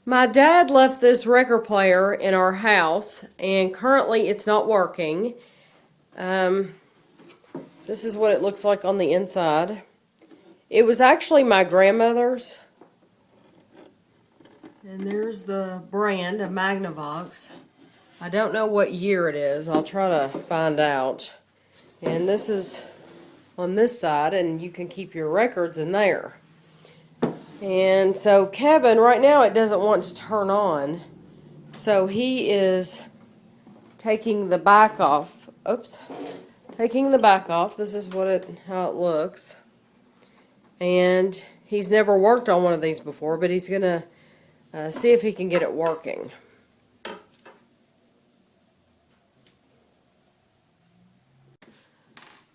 My dad left this record player in our house, and currently it's not working. This is what it looks like on the inside. It was actually my grandmother's. And there's the brand of Magnavox. I don't know what year it is. I'll try to find out. And this is on this side, and you can keep your records in there. And so Kevin, right now it doesn't want to turn on. So he is taking the back off. Oops. Taking the back off. This is how it looks. And he's never worked on one of these before, but he's going to see if he can get it working.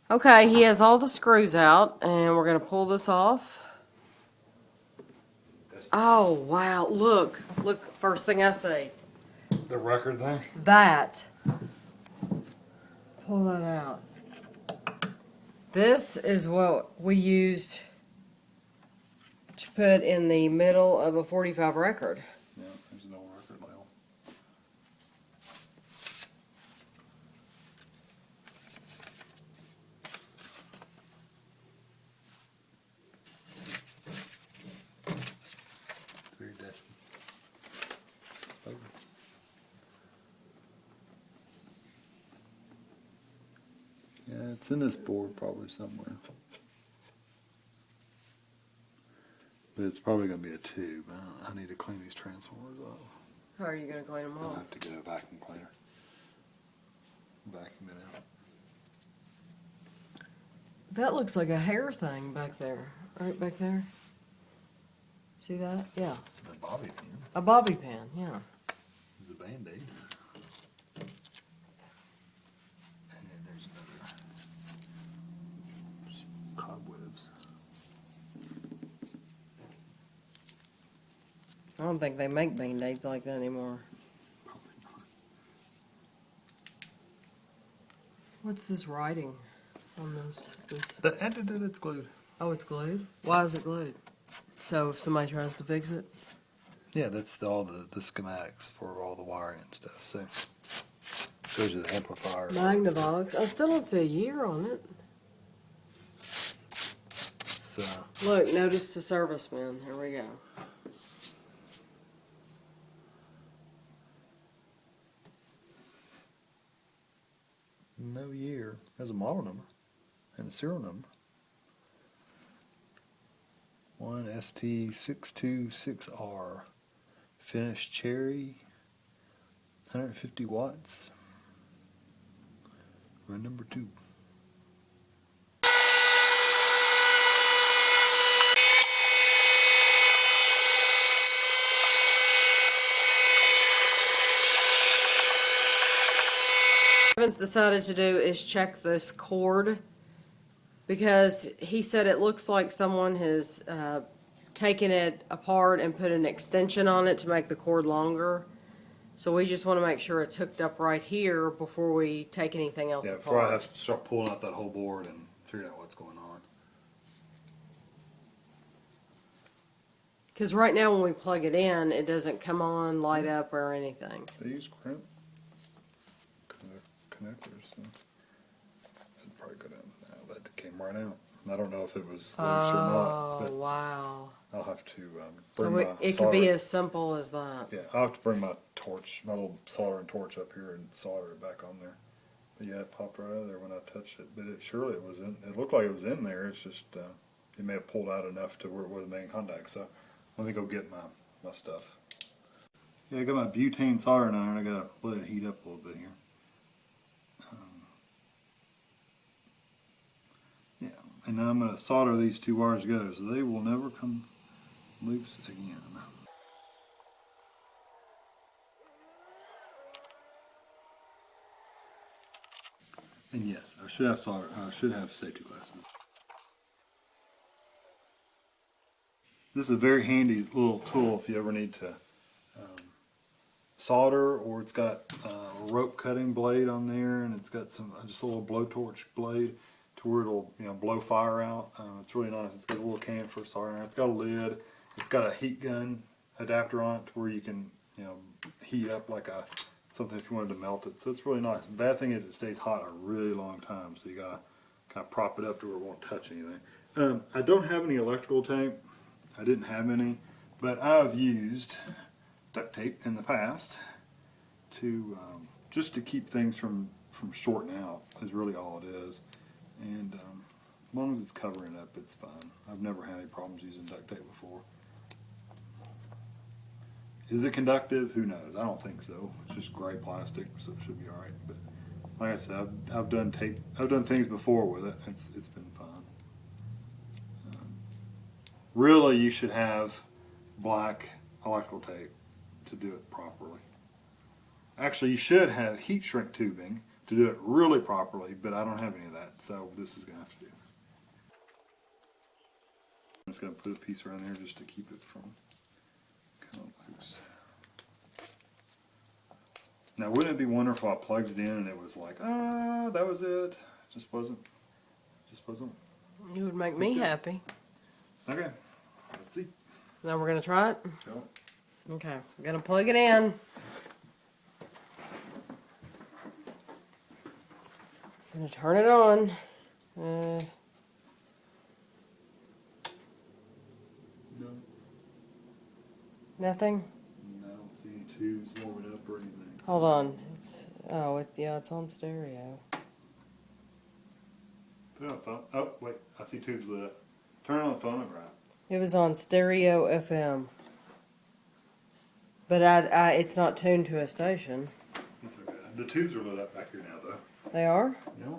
Okay, he has all the screws out, and we're going to pull this off. Oh, wow. Look, first thing I see. The record thing? That. Pull that out. This is what we used to put in the middle of a 45 record. Yeah, there's an old record label. It's very dusty. Yeah, it's in this board probably somewhere. But it's probably going to be a tube. I need to clean these transformers off. How are you going to clean them I'll off? have to get a vacuum cleaner. Vacuum it out. That looks like a hair thing back there. Right back there. See that? Yeah. A bobby pin. A bobby pin, yeah. There's a Band-Aid. And then there's another. Cobwebs. I don't think they make Band-Aids like that anymore. Probably not. What's this writing on this? It's glued. Oh, it's glued? Why is it glued? So if somebody tries to fix it? Yeah, that's all the schematics for all the wiring and stuff. So shows you the amplifier. Magnavox. I still don't see a year on it. It's, Look, notice to servicemen. Here we go. no year. There's a model number and a serial number. 1ST626R. Finished cherry. 150 watts. Run number 2. Kevin's decided to do is check this cord because he said it looks like someone has taken it apart and put an extension on it to make the cord longer. So we just want to make sure it's hooked up right here before we take anything else apart. Before I have to start pulling out that whole board and figuring out what's going on. Because right now when we plug it in, it doesn't come on, light up, or anything. They use crimp connectors. So that'd probably go down. No, that came right out. I don't know if it was loose or not. But Wow. I'll have to So bring it could be as simple as that. Yeah, I'll have to bring my torch, my little soldering torch up here and solder it back on there. But yeah, it popped right out of there when I touched it. But surely it was in. It looked like it was in there. It's just it may have pulled out enough to where it wasn't making contact. So let me go get my stuff. Yeah, I got my butane soldering iron. I gotta let it heat up a little bit here. Yeah, and now I'm gonna solder these 2 wires together, so they will never come loose again. And yes, I should have solder. I should have safety glasses. This is a very handy little tool if you ever need to solder, or it's got a rope cutting blade on there, and it's got just a little blowtorch blade to where it'll blow fire out. It's really nice. It's got a little can for soldering. It's got a lid. It's got a heat gun adapter on it to where you can, heat up like something if you wanted to melt it. So it's really nice. The bad thing is it stays hot a really long time, so you gotta kind of prop it up to where it won't touch anything. I don't have any electrical tape. I didn't have any, but I've used duct tape in the past to just to keep things from shorting out is really all it is. And as long as it's covering up, it's fine. I've never had any problems using duct tape before. Is it conductive? Who knows? I don't think so. It's just gray plastic, so it should be all right. But like I said, I've done things before with it. It's been fun. Really, you should have black electrical tape to do it properly. Actually, you should have heat shrink tubing to do it really properly, but I don't have any of that, so this is going to have to do. I'm just going to put a piece around there just to keep it from kind of loose. Now, wouldn't it be wonderful if I plugged it in and it was like, that was it? Just wasn't. You would make me happy. Okay, let's see. So now we're going to try it? Go. Okay, I'm going to plug it in. I'm going to turn it on. No. Nothing? I don't see any tubes warming up or anything. Hold on. It's on stereo. Put it on the phone. Oh, wait, I see tubes lit up. Turn it on the phonograph. It was on stereo FM. But it's not tuned to a station. That's okay. The tubes are lit up back here now, though. They are? Yeah.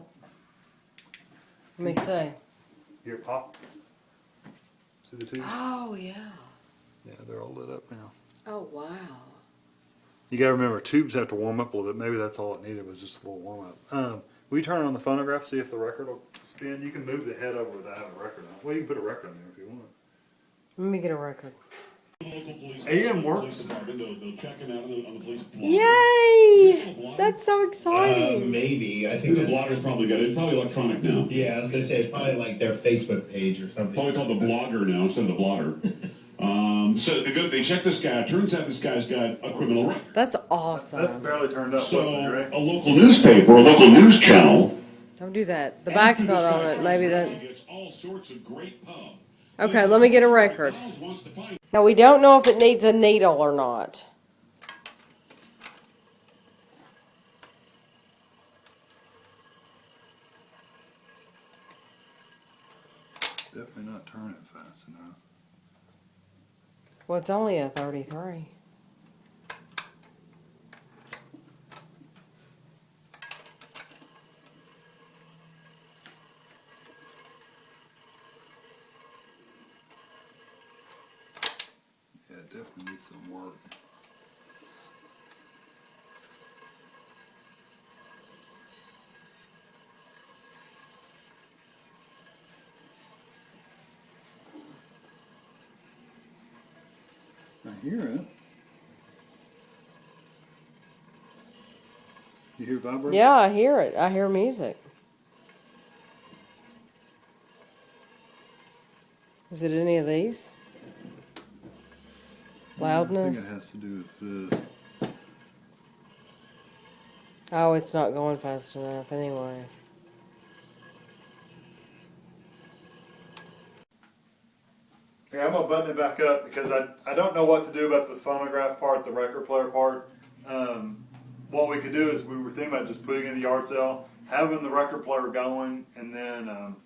Let me see. Here, pop. See the tubes? Oh, yeah. Yeah, they're all lit up now. Oh, wow. You gotta remember, tubes have to warm up a little bit. Maybe that's all it needed was just a little warm up. Will you turn it on the phonograph, see if the record will spin? You can move the head over without having a record on. Well, you can put a record on there if you want. Let me get a record. AM works. Yay! That's so exciting. Maybe. I I think think the blogger's probably got it. It's probably electronic now. Yeah, I was gonna say it's probably like their Facebook page or something. Probably called the blogger now instead of the blotter. So they check this guy. Turns out this guy's got a criminal record. That's awesome. That's barely turned up, So wasn't it, right? a local newspaper, a local news channel. Don't do that. The back's not on it. Maybe that. Gets all sorts of great pub. Okay, let me get a record. McDonald's wants to find Now, we don't know if it needs a needle or not. Definitely not turning fast enough. Well, it's only a 33. Yeah, it definitely needs some work. I hear it. You hear vibrating? Yeah, I hear it. I hear music. Is it any of these? Loudness? I think it has to do with this. Oh, it's not going fast enough anyway. Yeah, I'm gonna button it back up because I don't know what to do about the phonograph part, the record player part. What we could do is we were thinking about just putting in the yard sale, having the record player going, and then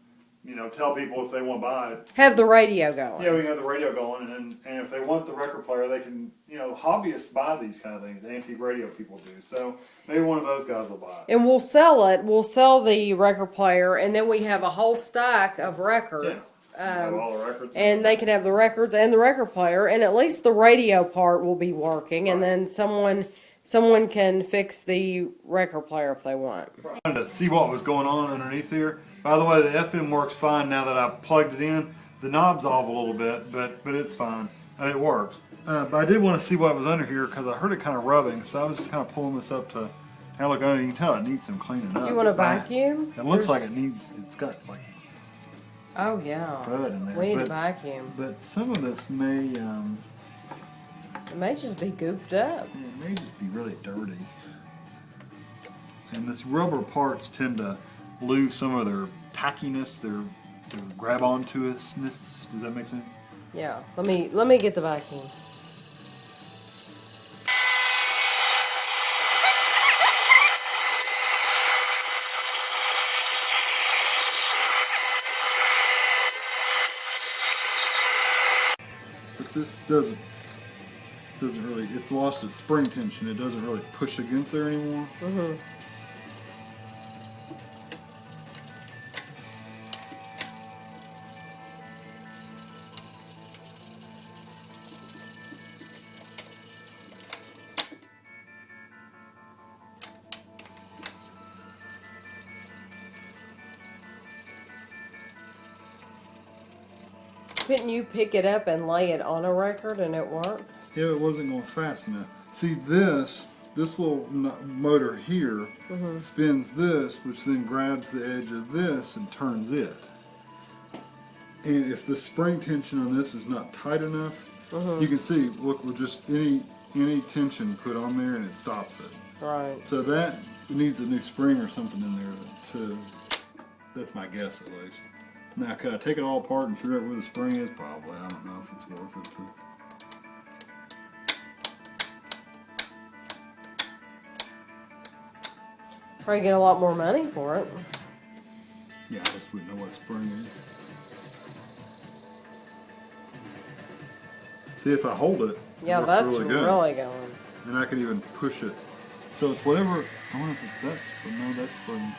tell people if they want to buy it. Have the radio going. Yeah, we can have the radio going, and if they want the record player, they can. Hobbyists buy these kind of things. Antique radio people do. So maybe one of those guys will buy it. And we'll sell it. We'll sell the record player, and then we have a whole stack of records. Have all the records. And they can have the records and the record player, and at least the radio part will be working, and then someone can fix the record player if they want. Trying to see what was going on underneath here. By the way, the FM works fine now that I plugged it in. The knob's off a little bit, but it's fine. It works. But I did want to see what was under here because I heard it kind of rubbing, so I was just kind of pulling this up to kind of look under. You can tell it needs some cleaning up. Do you want to vacuum? It looks like it's got like Oh yeah. crud in there. We need but, to vacuum. But some of this may It may just be gooped up. Yeah, it may just be really dirty. And these rubber parts tend to lose some of their tackiness, their grab onto us-ness. Does that make sense? Yeah. Let me get the vacuum. But this doesn't really, it's lost its spring tension. It doesn't really push against there anymore. Mm-hmm. Couldn't you pick it up and lay it on a record and it work? Yeah, it wasn't going fast enough. See, this little motor here spins this, which then grabs the edge of this and turns it. And if the spring tension on this is not tight enough, you can see, look, with just any tension put on there and it stops it. Right. So that needs a new spring or something in there to that's my guess at least. Now, could I take it all apart and figure out where the spring is? Probably. I don't know if it's worth it to. Probably get a lot more money for it. Yeah, I just wouldn't know what spring is. See, if I hold it, Yeah, it works that's really good. really going. And I can even push it. So it's whatever. I wonder if it's that spring. No, that spring.